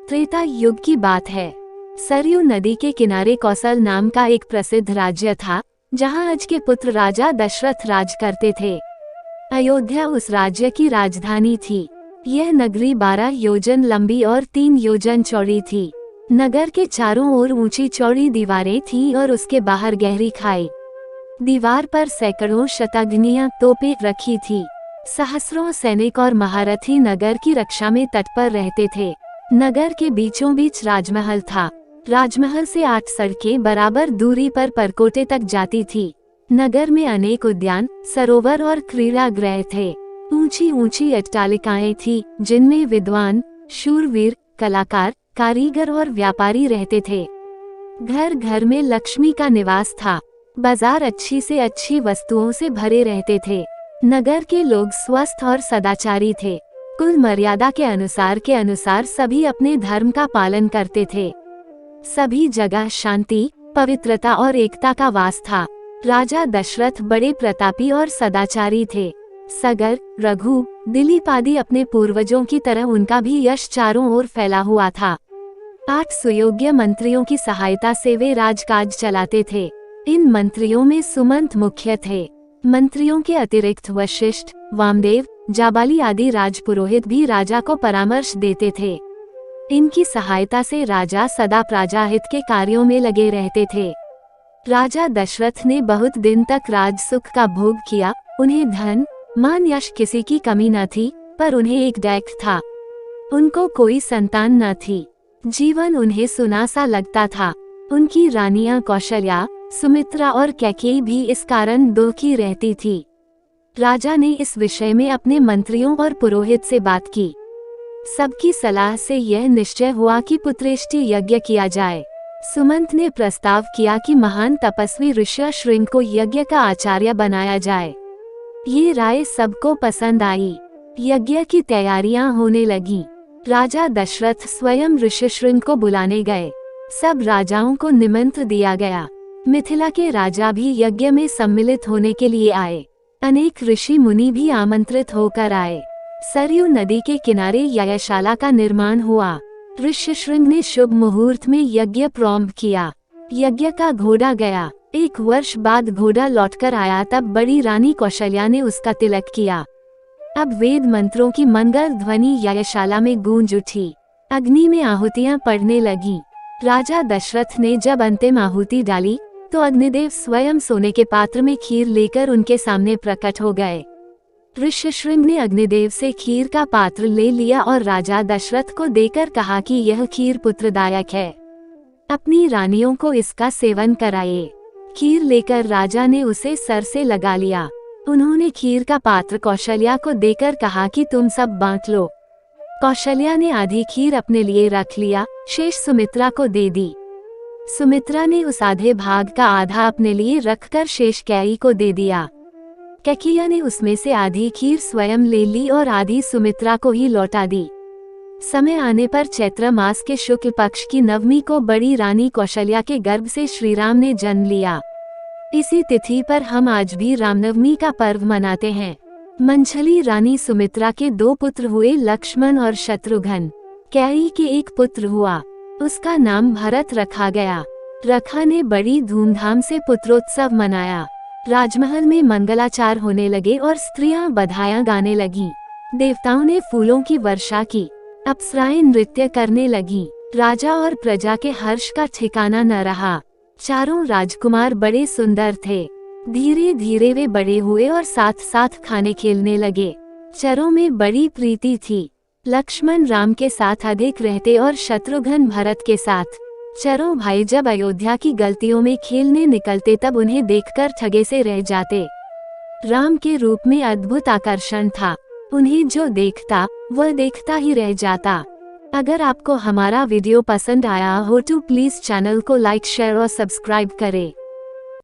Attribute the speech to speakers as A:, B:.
A: त्रेता युग की बात है। सरयू नदी के किनारे कौशल नाम का एक प्रसिद्ध राज्य था, जहां अज के पुत्र राजा दशरथ राज करते थे। अयोध्या उस राज्य की राजधानी थी। यह नगरी 12 योजन लंबी और 3 योजन चौड़ी थी। नगर के चारों ओर ऊंची चौड़ी दीवारें थीं और उसके बाहर गहरी खाई। दीवार पर सैकड़ों शताग्नियां तोपें रखी थी। सहस्रों सैनिक और महारथी नगर की रक्षा में तत्पर रहते थे। नगर के बीचों बीच राजमहल था। राजमहल से 8 सड़कें बराबर दूरी पर परकोटे तक जाती थी। नगर में अनेक उद्यान, सरोवर और क्रीड़ागृह थे। ऊंची ऊंची अट्टालिकाएं थी, जिनमें विद्वान, शूरवीर, कलाकार, कारीगर और व्यापारी रहते थे। घर घर में लक्ष्मी का निवास था। बाजार अच्छी से अच्छी वस्तुओं से भरे रहते थे। नगर के लोग स्वस्थ और सदाचारी थे। कुल मर्यादा के अनुसार सभी अपने धर्म का पालन करते थे। सभी जगह शांति, पवित्रता और एकता का वास था। राजा दशरथ बड़े प्रतापी और सदाचारी थे। सगर, रघु, दिलीप आदि अपने पूर्वजों की तरह उनका भी यश चारों ओर फैला हुआ था। 8 सुयोग्य मंत्रियों की सहायता से वे राजकाज चलाते थे। इन मंत्रियों में सुमंत मुख्य थे। मंत्रियों के अतिरिक्त वशिष्ठ, वामदेव, जाबाली आदि राजपुरोहित भी राजा को परामर्श देते थे। इनकी सहायता से राजा सदा प्रजाहित के कार्यों में लगे रहते थे। राजा दशरथ ने बहुत दिन तक राजसुख का भोग किया। उन्हें धन, मान, यश किसी की कमी न थी, पर उन्हें एक दैत्य था। उनको कोई संतान न थी। जीवन उन्हें सुना सा लगता था। उनकी रानियां कौशल्या, सुमित्रा और कैकेयी भी इस कारण दुखी रहती थी। राजा ने इस विषय में अपने मंत्रियों और पुरोहित से बात की। सबकी सलाह से यह निश्चय हुआ कि पुत्रेष्टि यज्ञ किया जाए। सुमंत ने प्रस्ताव किया कि महान तपस्वी ऋष्यशृंग को यज्ञ का आचार्य बनाया जाए। ये राय सबको पसंद आई। यज्ञ की तैयारियां होने लगीं। राजा दशरथ स्वयं ऋष्यशृंग को बुलाने गए। सब राजाओं को निमंत्रण दिया गया। मिथिला के राजा भी यज्ञ में सम्मिलित होने के लिए आए। अनेक ऋषि मुनि भी आमंत्रित होकर आए। सरयू नदी के किनारे यज्ञशाला का निर्माण हुआ। ऋष्यशृंग ने शुभ मुहूर्त में यज्ञ प्रारंभ किया। यज्ञ का घोड़ा गया। 1 वर्ष बाद घोड़ा लौटकर आया, तब बड़ी रानी कौशल्या ने उसका तिलक किया। अब वेद मंत्रों की मंगल ध्वनि यज्ञशाला में गूंज उठी। अग्नि में आहुतियां पड़ने लगीं। राजा दशरथ ने जब अंतिम आहुति डाली, तो अग्निदेव स्वयं सोने के पात्र में खीर लेकर उनके सामने प्रकट हो गए। ऋष्यशृंग ने अग्निदेव से खीर का पात्र ले लिया और राजा दशरथ को देकर कहा कि यह खीर पुत्रदायक है। अपनी रानियों को इसका सेवन कराइए। खीर लेकर राजा ने उसे सर से लगा लिया। उन्होंने खीर का पात्र कौशल्या को देकर कहा कि तुम सब बांट लो। कौशल्या ने आधी खीर अपने लिए रख लिया, शेष सुमित्रा को दे दी। सुमित्रा ने उस आधे भाग का आधा अपने लिए रखकर शेष कैकेयी को दे दिया। कैकेयी ने उसमें से आधी खीर स्वयं ले ली और आधी सुमित्रा को ही लौटा दी। समय आने पर चैत्र मास के शुक्ल पक्ष की नवमी को बड़ी रानी कौशल्या के गर्भ से श्रीराम ने जन्म लिया। इसी तिथि पर हम आज भी रामनवमी का पर्व मनाते हैं। मंझली रानी सुमित्रा के 2 पुत्र हुए, लक्ष्मण और शत्रुघ्न। कैकेयी के एक पुत्र हुआ, उसका नाम भरत रखा गया। रखा ने बड़ी धूमधाम से पुत्रोत्सव मनाया। राजमहल में मंगलाचार होने लगे और स्त्रियां बधाइयां गाने लगीं। देवताओं ने फूलों की वर्षा की। अप्सराएं नृत्य करने लगीं। राजा और प्रजा के हर्ष का ठिकाना न रहा। चारों राजकुमार बड़े सुंदर थे। धीरे धीरे वे बड़े हुए और साथ साथ खाने खेलने लगे। चरों में बड़ी प्रीति थी। लक्ष्मण राम के साथ अधिक रहते और शत्रुघ्न भरत के साथ। चारों भाई जब अयोध्या की गलियों में खेलने निकलते, तब उन्हें देखकर ठगे से रह जाते। राम के रूप में अद्भुत आकर्षण था। उन्हें जो देखता वह देखता ही रह जाता। अगर आपको हमारा वीडियो पसंद आया हो तो प्लीज चैनल को लाइक, शेयर और सब्सक्राइब करें।